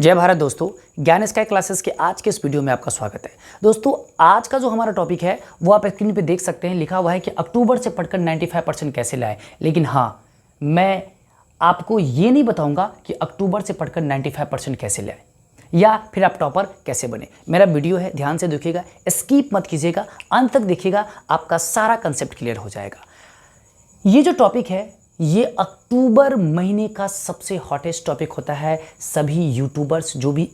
जय भारत दोस्तों, ज्ञान स्काई क्लासेस के आज के इस वीडियो में आपका स्वागत है। दोस्तों आज का जो हमारा टॉपिक है वो आप स्क्रीन पे देख सकते हैं, लिखा हुआ है कि अक्टूबर से पढ़कर 95% कैसे लाएं। लेकिन हाँ, मैं आपको ये नहीं बताऊंगा कि अक्टूबर से पढ़कर 95% कैसे लाएं या फिर आप टॉपर कैसे बने। मेरा वीडियो है, ध्यान से देखिएगा, स्किप मत कीजिएगा, अंत तक देखिएगा, आपका सारा कंसेप्ट क्लियर हो जाएगा। ये जो टॉपिक है ये अक्टूबर महीने का सबसे हॉटेस्ट टॉपिक होता है। सभी यूट्यूबर्स, जो भी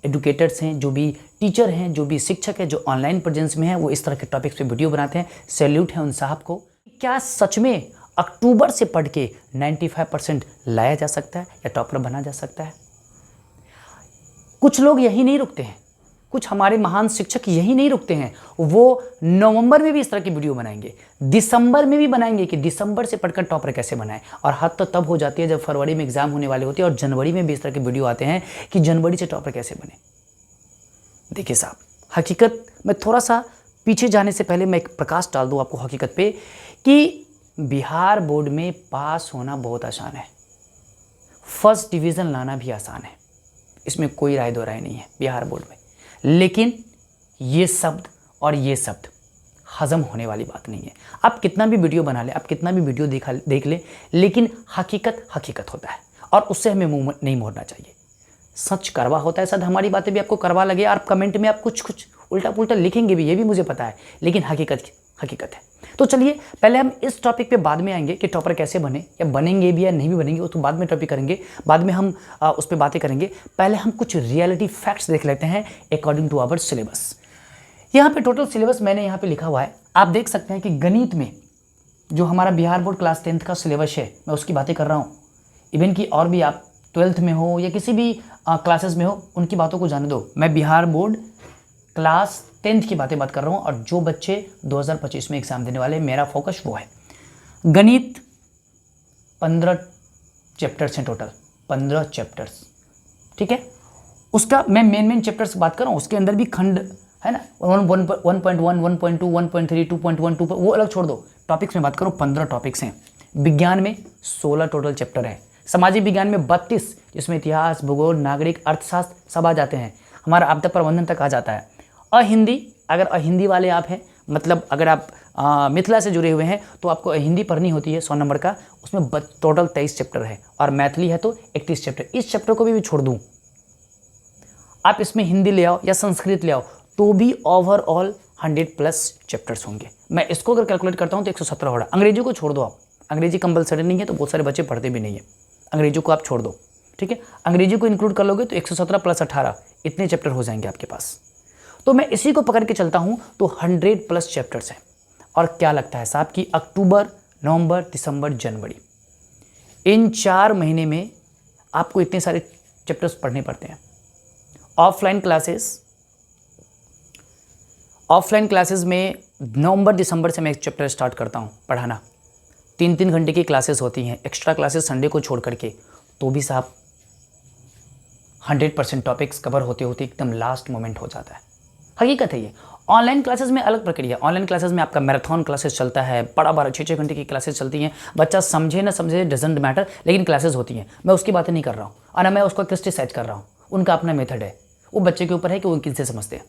एडुकेटर्स हैं, जो भी टीचर हैं, जो भी शिक्षक हैं, जो ऑनलाइन प्रेजेंस में हैं, वो इस तरह के टॉपिक्स पे वीडियो बनाते हैं। सैल्यूट है उन साहब को। क्या सच में अक्टूबर से पढ़ के 95% लाया जा सकता है या टॉपर बना जा सकता है? कुछ लोग यही नहीं रुकते हैं, कुछ हमारे महान शिक्षक यही नहीं रुकते हैं, वो नवंबर में भी इस तरह की वीडियो बनाएंगे, दिसंबर में भी बनाएंगे कि दिसंबर से पढ़कर टॉपर कैसे बनाएं। और हद तो तब हो जाती है जब फरवरी में एग्जाम होने वाले होते हैं और जनवरी में भी इस तरह के वीडियो आते हैं कि जनवरी से टॉपर कैसे बने। देखिए साहब, हकीकत में थोड़ा सा पीछे जाने से पहले मैं एक प्रकाश डाल दूँ आपको हकीकत पे कि बिहार बोर्ड में पास होना बहुत आसान है, फर्स्ट डिवीज़न लाना भी आसान है, इसमें कोई राय दो राय नहीं है बिहार बोर्ड में। लेकिन ये शब्द और ये शब्द हजम होने वाली बात नहीं है। आप कितना भी वीडियो बना ले, आप कितना भी वीडियो देख ले, लेकिन हकीकत हकीकत होता है और उससे हमें मुंह नहीं मोड़ना चाहिए। सच कड़वा होता है, शायद हमारी बातें भी आपको कड़वा लगे और कमेंट में आप कुछ कुछ उल्टा पुल्टा लिखेंगे भी, ये भी मुझे पता है, लेकिन हकीकत हकीकत है। तो चलिए पहले हम इस टॉपिक पे बाद में आएंगे कि टॉपर कैसे बने, या बनेंगे भी या नहीं भी बनेंगे, वो तो बाद में टॉपिक करेंगे, बाद में हम उस पर बातें करेंगे। पहले हम कुछ रियलिटी फैक्ट्स देख लेते हैं अकॉर्डिंग टू आवर सिलेबस। यहाँ पे टोटल सिलेबस मैंने यहाँ पे लिखा हुआ है, आप देख सकते हैं कि गणित में जो हमारा बिहार बोर्ड क्लास 10th का सिलेबस है, मैं उसकी बातें कर रहा हूँ। इवन कि और भी आप 12th में हो या किसी भी क्लासेस में हो, उनकी बातों को जाने दो। मैं बिहार बोर्ड क्लास 10th की बातें बात कर रहा हूँ और जो बच्चे 2025 में एग्जाम देने वाले, मेरा फोकस वो है। गणित 15 चैप्टर्स हैं, टोटल 15 चैप्टर्स, ठीक है। उसका मैं मेन चैप्टर्स बात कर रहा हूँ, उसके अंदर भी खंड है ना, 1.1, 1.2, 1.3, 2.1, 2, वो अलग छोड़ दो। टॉपिक्स में बात करो, 15 टॉपिक्स हैं। विज्ञान में 16 टोटल चैप्टर हैं। सामाजिक विज्ञान में 32, जिसमें इतिहास, भूगोल, नागरिक, अर्थशास्त्र सब आ जाते हैं। हमारा आपदा प्रबंधन तक आ जाता है। अहिंदी, अगर अहिंदी वाले आप हैं, मतलब अगर आप मिथिला से जुड़े हुए हैं तो आपको हिंदी पढ़नी होती है 100 नंबर का, उसमें टोटल 23 चैप्टर है और मैथिली है तो 31 चैप्टर। इस चैप्टर को भी छोड़ दूं, आप इसमें हिंदी ले आओ या संस्कृत ले आओ तो भी ओवरऑल 100+ चैप्टर्स होंगे। मैं इसको अगर कैलकुलेट करता हूँ तो 117 होगा। अंग्रेजी को छोड़ दो आप, अंग्रेजी कंपलसरी नहीं है तो बहुत सारे बच्चे पढ़ते भी नहीं है, अंग्रेजी को आप छोड़ दो, ठीक है। अंग्रेजी को इंक्लूड कर लोगे तो 117 + 18 इतने चैप्टर हो जाएंगे आपके पास। तो मैं इसी को पकड़ के चलता हूं तो 100+ चैप्टर्स हैं। और क्या लगता है साहब कि अक्टूबर, नवंबर, दिसंबर, जनवरी, इन 4 महीने में आपको इतने सारे चैप्टर्स पढ़ने पड़ते हैं। ऑफलाइन क्लासेस में नवंबर दिसंबर से मैं एक चैप्टर स्टार्ट करता हूं पढ़ाना। 3-3 घंटे की क्लासेस होती हैं, एक्स्ट्रा क्लासेस संडे को छोड़ करके, तो भी साहब 100% टॉपिक्स कवर होते होते एकदम लास्ट मोमेंट हो जाता है। हकीकत है ये। ऑनलाइन क्लासेस में अलग प्रक्रिया। ऑनलाइन क्लासेस में आपका मैराथन क्लासेस चलता है, बड़ा 6-6 घंटे की क्लासेस चलती हैं। बच्चा समझे ना समझे डजंट मैटर, लेकिन क्लासेस होती हैं। मैं उसकी बातें नहीं कर रहा हूँ और ना मैं उसको क्रिटिसाइज कर रहा हूँ, उनका अपना मेथड है, वो बच्चे के ऊपर है कि वो किनसे समझते हैं।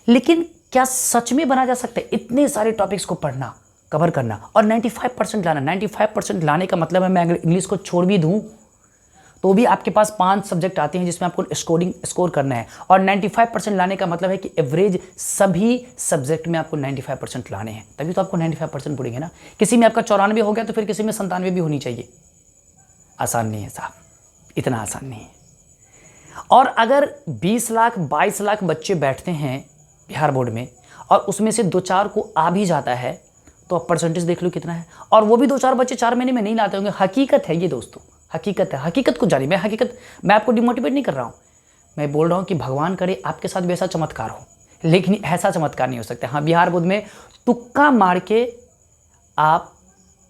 लेकिन क्या सच में बना जा सकता है इतने सारे टॉपिक्स को पढ़ना, कवर करना और 95% लाना? 95% लाने का मतलब है मैं अगर इंग्लिश को छोड़ भी दूँ तो भी आपके पास 5 सब्जेक्ट आते हैं जिसमें आपको स्कोर करना है, और 95% लाने का मतलब है कि एवरेज सभी सब्जेक्ट में आपको 95% लाने हैं, तभी तो आपको 95% पड़ेंगे ना। किसी में आपका 94 हो गया तो फिर किसी में 97 भी होनी चाहिए। आसान नहीं है साहब, इतना आसान नहीं है। और अगर 20 लाख 22 लाख बच्चे बैठते हैं बिहार बोर्ड में और उसमें से 2-4 को आ भी जाता है तो आप परसेंटेज देख लो कितना है। और वो भी 2-4 बच्चे 4 महीने में नहीं लाते होंगे। हकीकत है ये दोस्तों, हकीकत है। हकीकत को जानिए। मैं आपको डिमोटिवेट नहीं कर रहा हूँ, मैं बोल रहा हूँ कि भगवान करे आपके साथ भी ऐसा चमत्कार हो, लेकिन ऐसा चमत्कार नहीं हो सकता। हाँ, बिहार बोर्ड में तुक्का मार के आप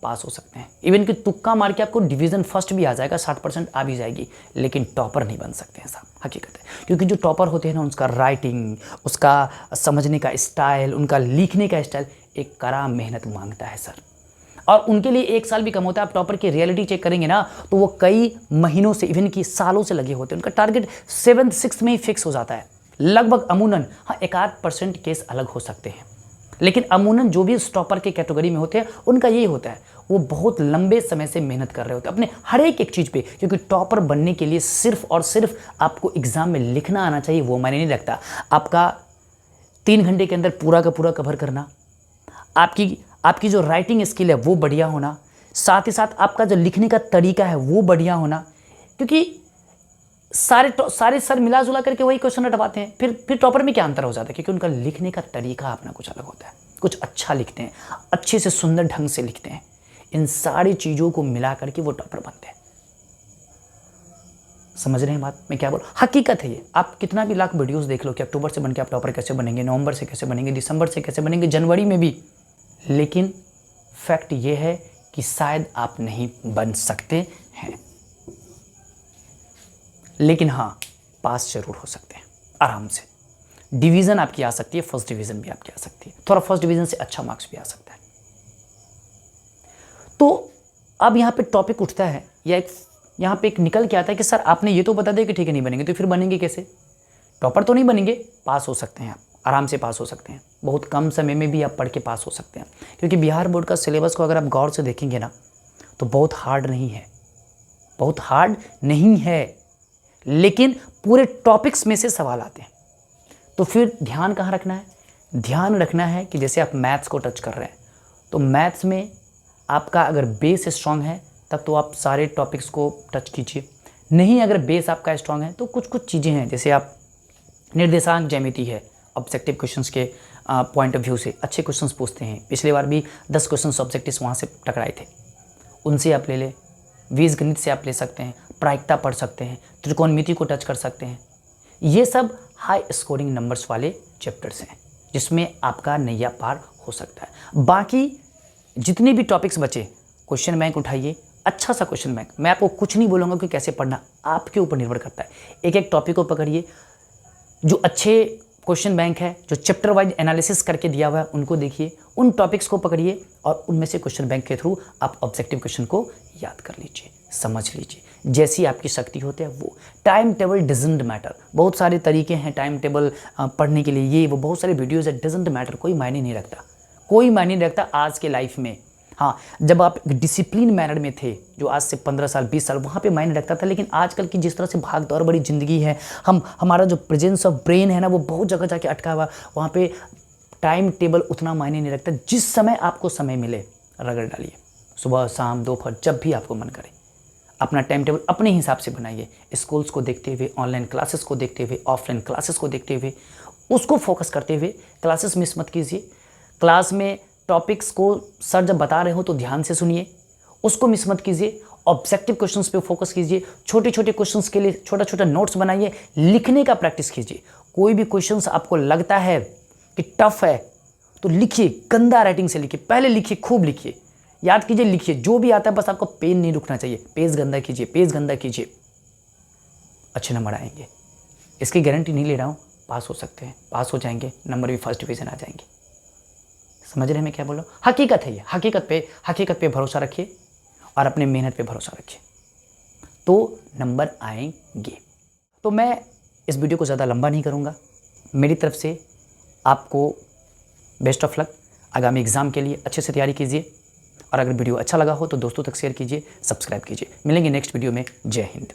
पास हो सकते हैं, इवन कि तुक्का मार के आपको डिवीज़न फर्स्ट भी आ जाएगा, 60% आ भी जाएगी, लेकिन टॉपर नहीं बन सकते हैं साहब। हकीकत है, क्योंकि जो टॉपर होते हैं ना, उसका राइटिंग, उसका समझने का स्टाइल, उनका लिखने का स्टाइल एक कड़ा मेहनत मांगता है सर। और उनके लिए 1 साल भी कम होता है। आप टॉपर की रियलिटी चेक करेंगे ना तो वो कई महीनों से, इवन की सालों से लगे होते हैं। उनका टारगेट 7th 6th में ही फिक्स हो जाता है लगभग अमूनन। हाँ, 1-8% केस अलग हो सकते हैं, लेकिन अमूनन जो भी टॉपर के कैटेगरी में होते हैं उनका यही होता है, वो बहुत लंबे समय से मेहनत कर रहे होते हैं अपने हर एक चीज़ पे। क्योंकि टॉपर बनने के लिए सिर्फ और सिर्फ आपको एग्जाम में लिखना आना चाहिए वो मायने नहीं रखता। आपका 3 घंटे के अंदर पूरा का पूरा कवर करना, आपकी जो राइटिंग स्किल है वो बढ़िया होना, साथ ही साथ आपका जो लिखने का तरीका है वो बढ़िया होना। क्योंकि सारे सर मिला जुला करके वही क्वेश्चन रटवाते हैं, फिर टॉपर में क्या अंतर हो जाता है? क्योंकि उनका लिखने का तरीका अपना कुछ अलग होता है, कुछ अच्छा लिखते हैं, अच्छे से सुंदर ढंग से लिखते हैं। इन सारी चीज़ों को मिला करके वो टॉपर बनते हैं। समझ रहे हैं बात मैं क्या बोल? हकीकत है ये। आप कितना भी लाख वीडियोस देख लो कि अक्टूबर से बन के आप टॉपर कैसे बनेंगे, नवंबर से कैसे बनेंगे, दिसंबर से कैसे बनेंगे, जनवरी में भी, लेकिन फैक्ट ये है कि शायद आप नहीं बन सकते हैं। लेकिन हाँ, पास जरूर हो सकते हैं आराम से। डिवीज़न आपकी आ सकती है, फर्स्ट डिवीज़न भी आपकी आ सकती है, थोड़ा फर्स्ट डिवीज़न से अच्छा मार्क्स भी आ सकता है। तो अब यहाँ पे टॉपिक उठता है या यहाँ पे एक निकल के आता है कि सर आपने ये तो बता दिया कि ठीक है नहीं बनेंगे, तो फिर बनेंगे कैसे? टॉपर तो नहीं बनेंगे, पास हो सकते हैं आप, आराम से पास हो सकते हैं। बहुत कम समय में भी आप पढ़ के पास हो सकते हैं। क्योंकि बिहार बोर्ड का सिलेबस को अगर आप गौर से देखेंगे ना तो बहुत हार्ड नहीं है, बहुत हार्ड नहीं है, लेकिन पूरे टॉपिक्स में से सवाल आते हैं। तो फिर ध्यान कहाँ रखना है? ध्यान रखना है कि जैसे आप मैथ्स को टच कर रहे हैं तो मैथ्स में आपका अगर बेस स्ट्रांग है तब तो आप सारे टॉपिक्स को टच कीजिए। नहीं, अगर बेस आपका स्ट्रांग है तो कुछ चीज़ें हैं, जैसे आप निर्देशांक ज्यामिति है, ऑब्जेक्टिव क्वेश्चंस के पॉइंट ऑफ व्यू से अच्छे क्वेश्चंस पूछते हैं। पिछली बार भी 10 क्वेश्चंस ऑब्जेक्टिव्स वहाँ से टकराए थे, उनसे आप ले लें। बीजगणित से आप ले सकते हैं, प्रायिकता पढ़ सकते हैं, त्रिकोणमिति को टच कर सकते हैं। ये सब हाई स्कोरिंग नंबर्स वाले चैप्टर्स हैं जिसमें आपका नैया पार हो सकता है। बाकी जितने भी टॉपिक्स बचे, क्वेश्चन बैंक उठाइए, अच्छा सा क्वेश्चन बैंक। मैं आपको कुछ नहीं बोलूँगा कि कैसे पढ़ना, आपके ऊपर निर्भर करता है। एक एक टॉपिक को पकड़िए, जो अच्छे क्वेश्चन बैंक है, जो चैप्टर वाइज एनालिसिस करके दिया हुआ है उनको देखिए, उन टॉपिक्स को पकड़िए और उनमें से क्वेश्चन बैंक के थ्रू आप ऑब्जेक्टिव क्वेश्चन को याद कर लीजिए, समझ लीजिए, जैसी आपकी शक्ति होती है वो। Time table doesn't matter. बहुत सारे तरीके हैं टाइम टेबल पढ़ने के लिए, ये वो बहुत सारे वीडियोज़ है, डजंट मैटर, कोई मायने नहीं रखता, कोई मायने नहीं रखता आज के लाइफ में। हाँ, जब आप डिसिप्लिन मैनर में थे, जो आज से 15 साल 20 साल, वहाँ पे मायने रखता था। लेकिन आजकल की जिस तरह से भाग दौड़ बड़ी ज़िंदगी है, हमारा जो प्रेजेंस ऑफ ब्रेन है ना वो बहुत जगह जाके अटका हुआ, वहाँ पे टाइम टेबल उतना मायने नहीं रखता। जिस समय आपको समय मिले रगड़ डालिए, सुबह शाम दोपहर जब भी आपको मन करे अपना टाइम टेबल अपने हिसाब से बनाइए। स्कूल्स को देखते हुए, ऑनलाइन क्लासेस को देखते हुए, ऑफलाइन क्लासेस को देखते हुए, उसको फोकस करते हुए क्लासेस मिस मत कीजिए। क्लास में टॉपिक्स को सर जब बता रहे हो तो ध्यान से सुनिए, उसको मिस मत कीजिए। ऑब्जेक्टिव क्वेश्चंस पे फोकस कीजिए, छोटे छोटे क्वेश्चंस के लिए छोटा छोटा नोट्स बनाइए, लिखने का प्रैक्टिस कीजिए। कोई भी क्वेश्चंस आपको लगता है कि टफ है तो लिखिए, गंदा राइटिंग से लिखिए, पहले लिखिए, खूब लिखिए, याद कीजिए, लिखिए, जो भी आता है बस आपको पेन नहीं रुकना चाहिए, पेज गंदा कीजिए, पेज गंदा कीजिए, अच्छे नंबर आएंगे। इसकी गारंटी नहीं ले रहा हूँ, पास हो सकते हैं, पास हो जाएंगे, नंबर भी फर्स्ट डिवीजन आ जाएंगे। समझ रहे हैं मैं क्या बोल रहा हूँ? हकीकत है ये, हकीकत पे भरोसा रखिए और अपने मेहनत पे भरोसा रखिए तो नंबर आएंगे। तो मैं इस वीडियो को ज़्यादा लंबा नहीं करूँगा। मेरी तरफ से आपको बेस्ट ऑफ लक। आगामी एग्ज़ाम के लिए अच्छे से तैयारी कीजिए और अगर वीडियो अच्छा लगा हो तो दोस्तों तक शेयर कीजिए, सब्सक्राइब कीजिए। मिलेंगे नेक्स्ट वीडियो में। जय हिंद।